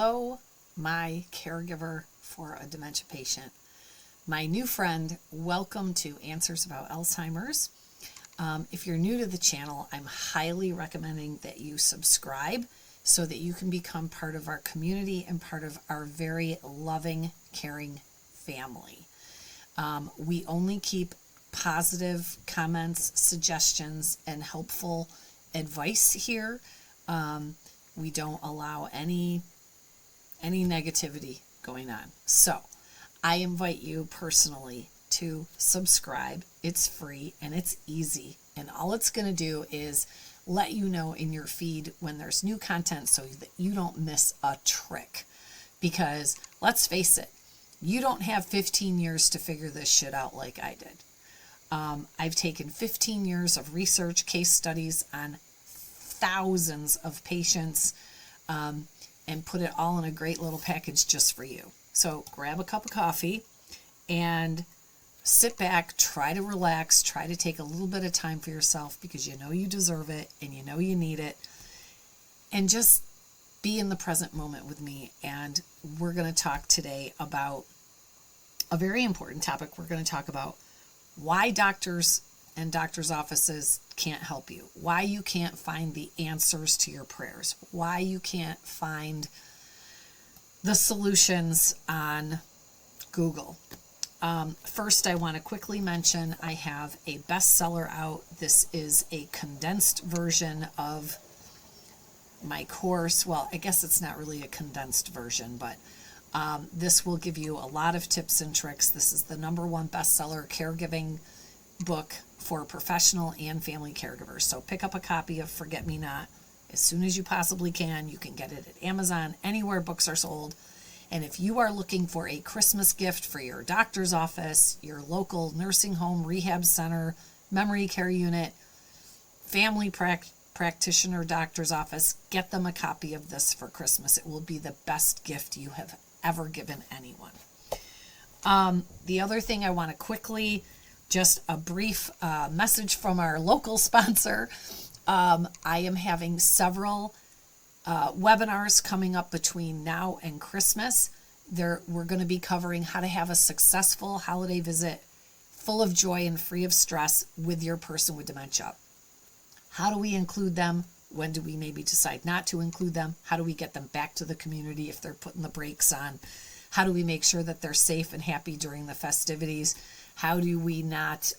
Hello, my caregiver for a dementia patient. My new friend, welcome to Answers About Alzheimer's. If you're new to the channel, I'm highly recommending that you subscribe so that you can become part of our community and part of our very loving, caring family. We only keep positive comments, suggestions, and helpful advice here. We don't allow any negativity going on. So I invite you personally to subscribe. It's free and it's easy. And all it's going to do is let you know in your feed when there's new content so that you don't miss a trick. Because let's face it, you don't have 15 years to figure this shit out like I did. I've taken 15 years of research, case studies on thousands of patients, and put it all in a great little package just for you. So grab a cup of coffee and sit back, try to relax, try to take a little bit of time for yourself because you know you deserve it and you know you need it. And just be in the present moment with me. And we're going to talk today about a very important topic. We're going to talk about why doctors and doctors' offices can't help you, why you can't find the answers to your prayers, why you can't find the solutions on Google. First, I want to quickly mention I have a bestseller out. This is a condensed version of my course. Well, I guess it's not really a condensed version, but this will give you a lot of tips and tricks. This is the #1 bestseller caregiving book for professional and family caregivers. So pick up a copy of Forget Me Not as soon as you possibly can. You can get it at Amazon, anywhere books are sold. And if you are looking for a Christmas gift for your doctor's office, your local nursing home, rehab center, memory care unit, family practitioner, doctor's office, get them a copy of this for Christmas. It will be the best gift you have ever given anyone. The other thing I want to quickly, just a brief message from our local sponsor. I am having several webinars coming up between now and Christmas. We're going to be covering how to have a successful holiday visit full of joy and free of stress with your person with dementia. How do we include them? When do we maybe decide not to include them? How do we get them back to the community if they're putting the brakes on? How do we make sure that they're safe and happy during the festivities? How do we not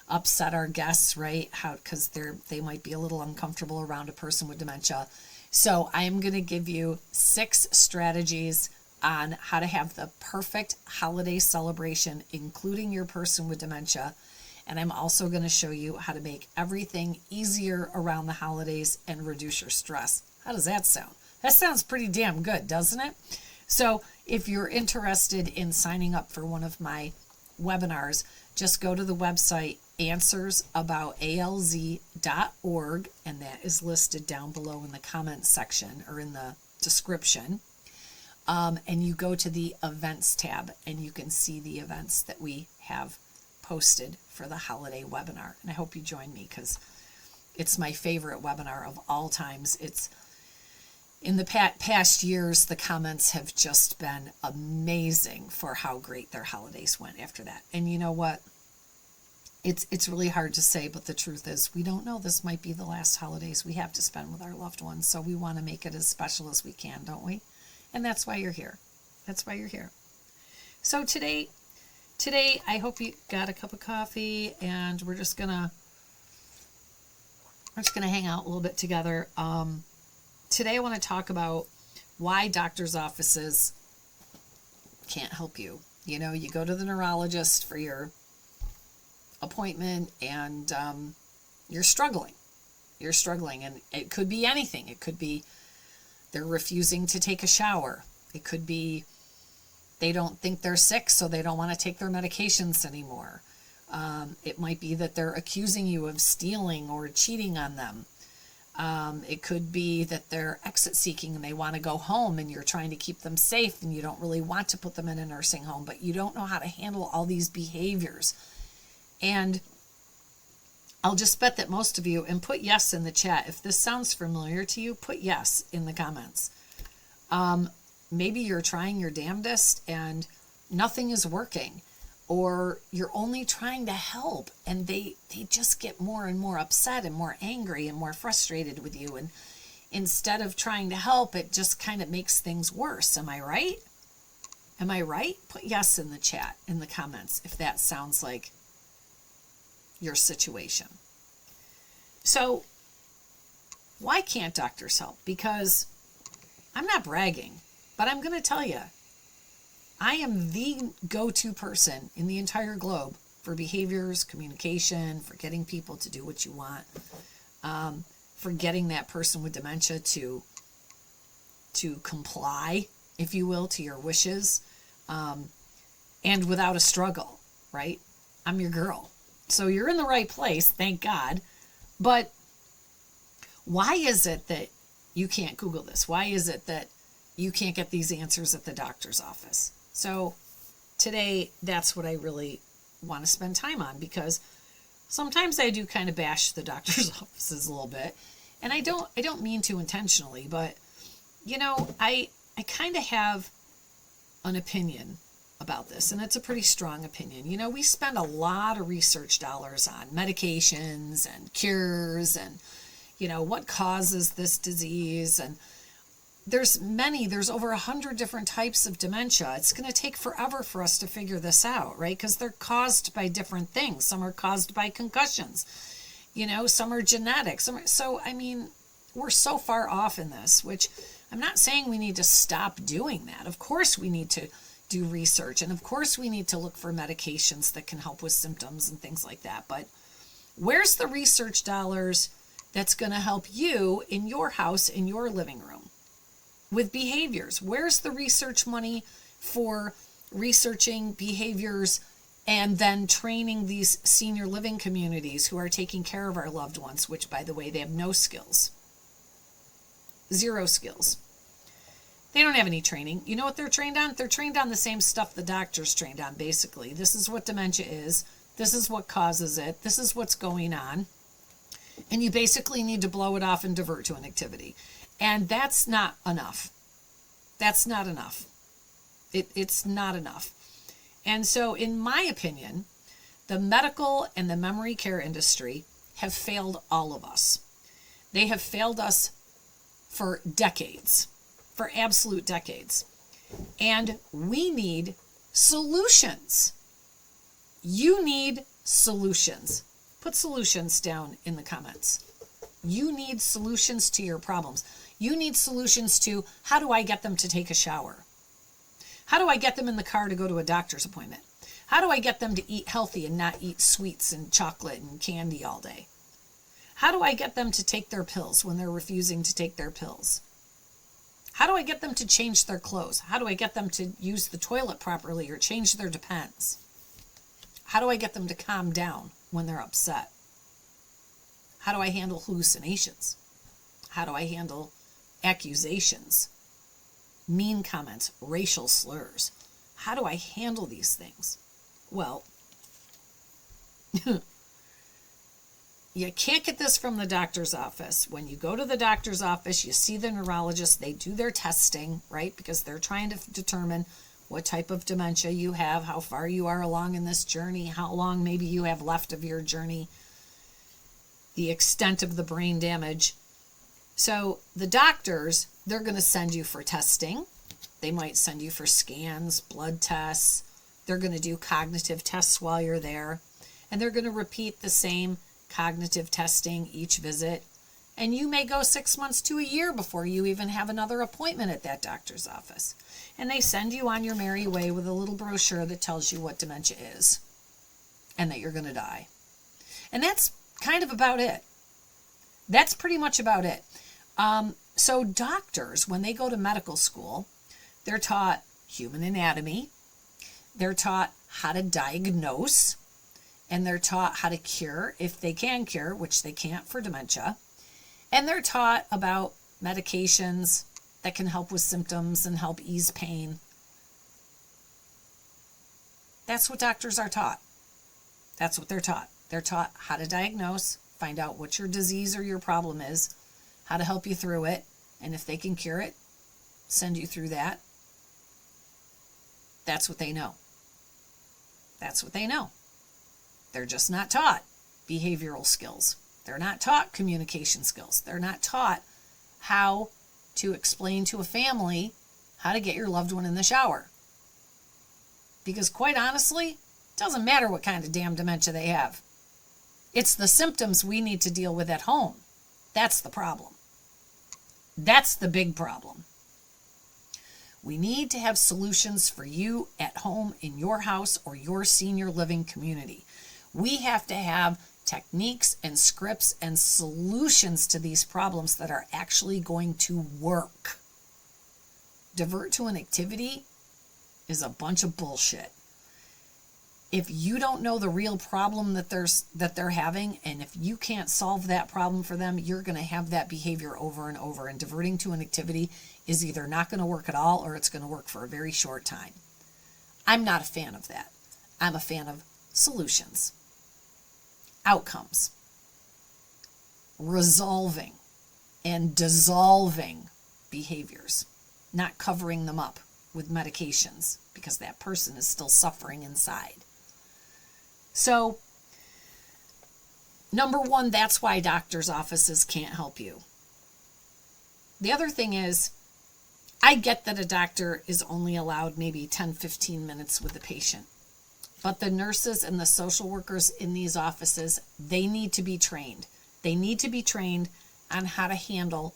upset our guests, right? Because they might be a little uncomfortable around a person with dementia. So I'm going to give you 6 strategies on how to have the perfect holiday celebration, including your person with dementia. And I'm also going to show you how to make everything easier around the holidays and reduce your stress. How does that sound? That sounds pretty damn good, doesn't it? So if you're interested in signing up for one of my webinars, just go to the website answersaboutalz.org, and that is listed down below in the comments section or in the description. And you go to the events tab and you can see the events that we have posted for the holiday webinar. And I hope you join me because it's my favorite webinar of all times. It's in the past years, the comments have just been amazing for how great their holidays went after that. And you know what? It's really hard to say, but the truth is we don't know. This might be the last holidays we have to spend with our loved ones. So we want to make it as special as we can, don't we? And that's why you're here. That's why you're here. So today I hope you got a cup of coffee and we're just gonna hang out a little bit together. Today I want to talk about why doctors' offices can't help you. You know, you go to the neurologist for your appointment and you're struggling. And it could be anything. It could be they're refusing to take a shower. It could be they don't think they're sick, so they don't want to take their medications anymore. It might be that they're accusing you of stealing or cheating on them. It could be that they're exit seeking and they want to go home and you're trying to keep them safe and you don't really want to put them in a nursing home, but you don't know how to handle all these behaviors. And I'll just bet that most of you, and put yes in the chat, if this sounds familiar to you, put yes in the comments. Maybe you're trying your damnedest and nothing is working, or you're only trying to help and they just get more and more upset and more angry and more frustrated with you. And instead of trying to help, it just kind of makes things worse. Am I right? Am I right? Put yes in the chat, in the comments, if that sounds like your situation. So why can't doctors help? Because I'm not bragging, but I'm going to tell you, I am the go-to person in the entire globe for behaviors, communication, for getting people to do what you want, for getting that person with dementia to comply, if you will, to your wishes, and without a struggle, right? I'm your girl. So you're in the right place, thank God. But why is it that you can't Google this? Why is it that you can't get these answers at the doctor's office? So today, that's what I really want to spend time on, because sometimes I do kind of bash the doctor's offices a little bit, and I don't mean to intentionally, but you know, I kind of have an opinion about this, and it's a pretty strong opinion. You know, we spend a lot of research dollars on medications and cures and, you know, what causes this disease, and there's over 100 different types of dementia. It's going to take forever for us to figure this out, right? Because they're caused by different things. Some are caused by concussions, you know, some are genetic. So, I mean, we're so far off in this, which I'm not saying we need to stop doing that. Of course we need to do research, and of course we need to look for medications that can help with symptoms and things like that. But where's the research dollars that's going to help you in your house, in your living room? With behaviors, where's the research money for researching behaviors and then training these senior living communities who are taking care of our loved ones, which, by the way, they have no skills, 0 skills. They don't have any training. You know what they're trained on? They're trained on the same stuff the doctor's trained on, basically. This is what dementia is. This is what causes it. This is what's going on. And you basically need to blow it off and divert to an activity. And that's not enough. That's not enough. It's not enough. And so, in my opinion, the medical and the memory care industry have failed all of us. They have failed us for decades, for absolute decades. And we need solutions. You need solutions. Put solutions down in the comments. You need solutions to your problems. You need solutions to, how do I get them to take a shower? How do I get them in the car to go to a doctor's appointment? How do I get them to eat healthy and not eat sweets and chocolate and candy all day? How do I get them to take their pills when they're refusing to take their pills? How do I get them to change their clothes? How do I get them to use the toilet properly or change their Depends? How do I get them to calm down when they're upset? How do I handle hallucinations? How do I handle accusations, mean comments, racial slurs? How do I handle these things? Well, you can't get this from the doctor's office. When you go to the doctor's office, you see the neurologist, they do their testing, right? Because they're trying to determine what type of dementia you have, how far you are along in this journey, how long maybe you have left of your journey, the extent of the brain damage. So the doctors, they're going to send you for testing. They might send you for scans, blood tests. They're going to do cognitive tests while you're there. And they're going to repeat the same cognitive testing each visit. And you may go 6 months to a year before you even have another appointment at that doctor's office. And they send you on your merry way with a little brochure that tells you what dementia is and that you're going to die. And that's kind of about it. That's pretty much about it. So doctors, when they go to medical school, they're taught human anatomy, they're taught how to diagnose, and they're taught how to cure, if they can cure, which they can't for dementia, and they're taught about medications that can help with symptoms and help ease pain. That's what doctors are taught. That's what they're taught. They're taught how to diagnose, find out what your disease or your problem is, how to help you through it, and if they can cure it, send you through that. That's what they know. That's what they know. They're just not taught behavioral skills. They're not taught communication skills. They're not taught how to explain to a family how to get your loved one in the shower. Because quite honestly, it doesn't matter what kind of damn dementia they have. It's the symptoms we need to deal with at home. That's the problem. That's the big problem. We need to have solutions for you at home in your house or your senior living community. We have to have techniques and scripts and solutions to these problems that are actually going to work. Divert to an activity is a bunch of bullshit. If you don't know the real problem that they're having, and if you can't solve that problem for them, you're going to have that behavior over and over. And diverting to an activity is either not going to work at all or it's going to work for a very short time. I'm not a fan of that. I'm a fan of solutions, outcomes, resolving and dissolving behaviors, not covering them up with medications because that person is still suffering inside. So, number one, that's why doctors' offices can't help you. The other thing is, I get that a doctor is only allowed maybe 10, 15 minutes with the patient. But the nurses and the social workers in these offices, they need to be trained. They need to be trained on how to handle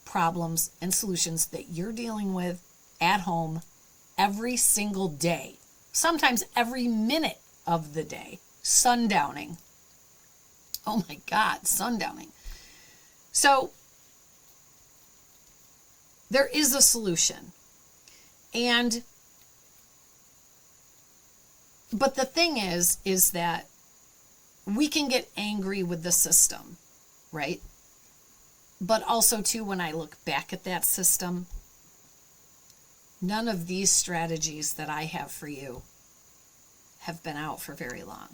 problems and solutions that you're dealing with at home every single day. Sometimes every minute of the day. Sundowning. Oh my God, sundowning. So there is a solution. But the thing is that we can get angry with the system, right? But also too, when I look back at that system, none of these strategies that I have for you have been out for very long,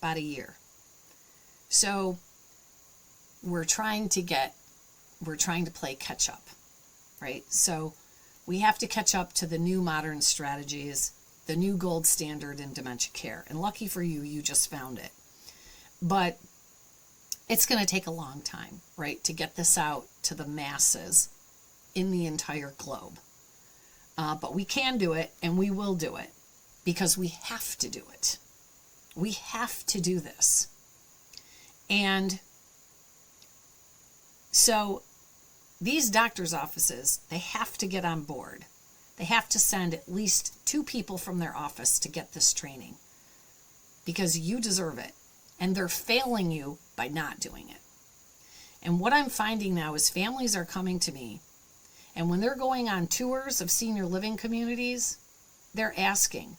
about a year. So we're trying to play catch up, right? So we have to catch up to the new modern strategies, the new gold standard in dementia care. And lucky for you, you just found it. But it's going to take a long time, right, to get this out to the masses in the entire globe. But we can do it, and we will do it. Because we have to do it. We have to do this. And so these doctors' offices, they have to get on board. They have to send at least 2 people from their office to get this training. Because you deserve it. And they're failing you by not doing it. And what I'm finding now is families are coming to me. And when they're going on tours of senior living communities, they're asking,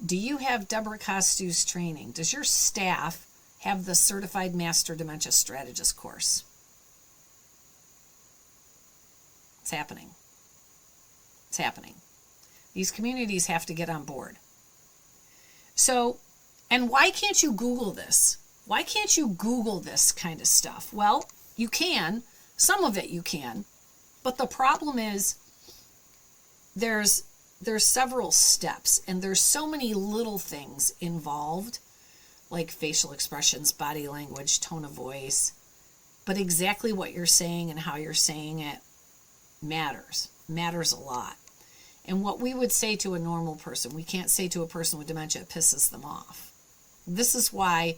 do you have Debra Costu's training? Does your staff have the Certified Master Dementia Strategist course? It's happening. It's happening. These communities have to get on board. So, and why can't you Google this? Why can't you Google this kind of stuff? Well, you can. Some of it you can. But the problem is there's several steps, and there's so many little things involved, like facial expressions, body language, tone of voice. But exactly what you're saying and how you're saying it matters a lot. And what we would say to a normal person, we can't say to a person with dementia, it pisses them off. This is why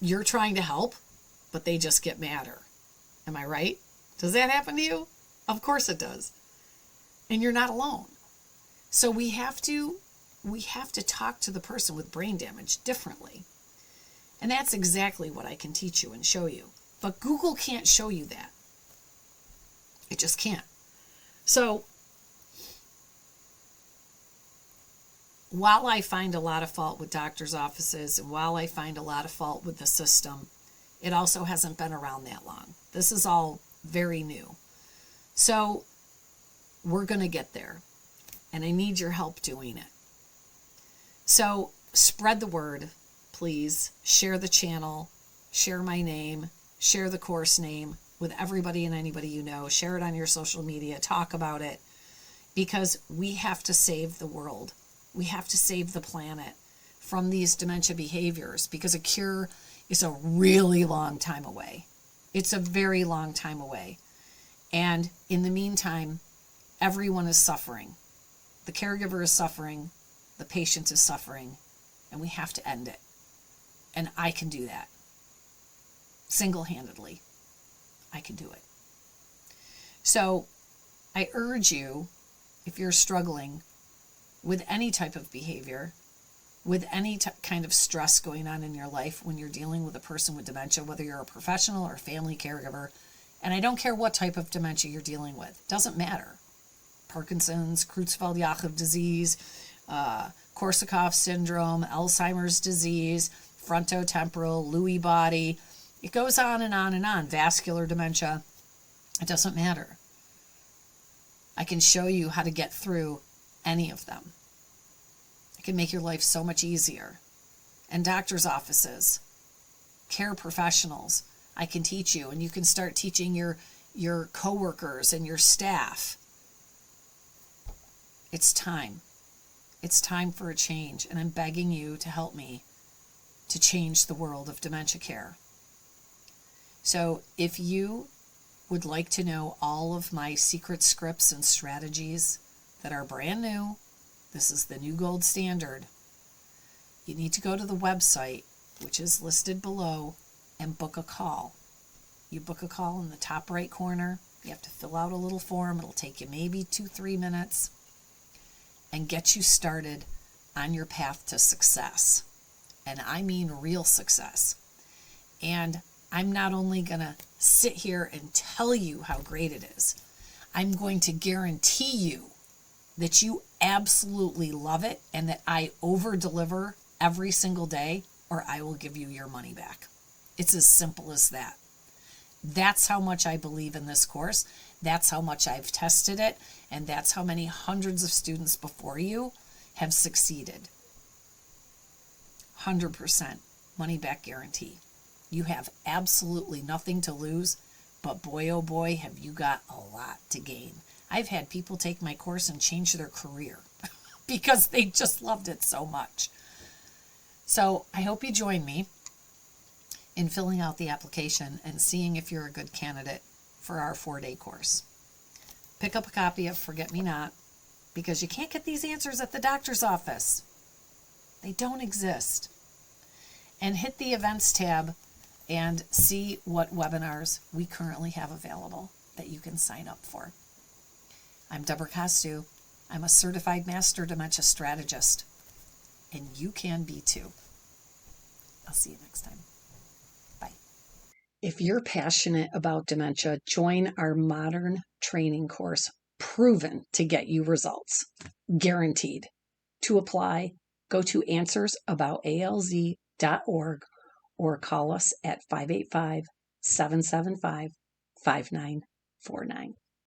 you're trying to help, but they just get madder. Am I right? Does that happen to you? Of course it does. And you're not alone. So we have to talk to the person with brain damage differently. And that's exactly what I can teach you and show you. But Google can't show you that. It just can't. So while I find a lot of fault with doctors' offices, and while I find a lot of fault with the system, it also hasn't been around that long. This is all very new. So we're going to get there. And I need your help doing it. So spread the word, please. Share the channel. Share my name. Share the course name. with everybody and anybody you know. Share it on your social media. Talk about it, because we have to save the world. We have to save the planet from these dementia behaviors, because a cure is a really long time away. It's a very long time away. And in the meantime, everyone is suffering. The caregiver is suffering, the patient is suffering, and we have to end it. And I can do that. Single-handedly, I can do it. So I urge you, if you're struggling with any type of behavior, with any kind of stress going on in your life when you're dealing with a person with dementia, whether you're a professional or a family caregiver, and I don't care what type of dementia you're dealing with, it doesn't matter. Parkinson's, Creutzfeldt-Jakob disease, Korsakoff syndrome, Alzheimer's disease, frontotemporal, Lewy body, it goes on and on and on, vascular dementia, it doesn't matter. I can show you how to get through any of them. It can make your life so much easier. And doctors' offices, care professionals, I can teach you, and you can start teaching your coworkers and your staff. It's time. It's time for a change, and I'm begging you to help me to change the world of dementia care. So if you would like to know all of my secret scripts and strategies that are brand new, this is the new gold standard, you need to go to the website, which is listed below, and book a call. You book a call in the top right corner. You have to fill out a little form. It'll take you maybe 2-3 minutes and get you started on your path to success. And I mean real success. And I'm not only going to sit here and tell you how great it is, I'm going to guarantee you that you absolutely love it and that I over-deliver every single day, or I will give you your money back. It's as simple as that. That's how much I believe in this course. That's how much I've tested it, and that's how many hundreds of students before you have succeeded. 100% money back guarantee. You have absolutely nothing to lose, but boy, oh boy, have you got a lot to gain. I've had people take my course and change their career because they just loved it so much. So I hope you join me in filling out the application and seeing if you're a good candidate for our 4-day course. Pick up a copy of Forget Me Not, because you can't get these answers at the doctor's office. They don't exist. And hit the events tab and see what webinars we currently have available that you can sign up for. I'm Debra Costu. I'm a certified master dementia strategist, and you can be too. I'll see you next time. Bye. If you're passionate about dementia, join our modern training course, proven to get you results, guaranteed. To apply, go to answersaboutalz.org or call us at 585-775-5949.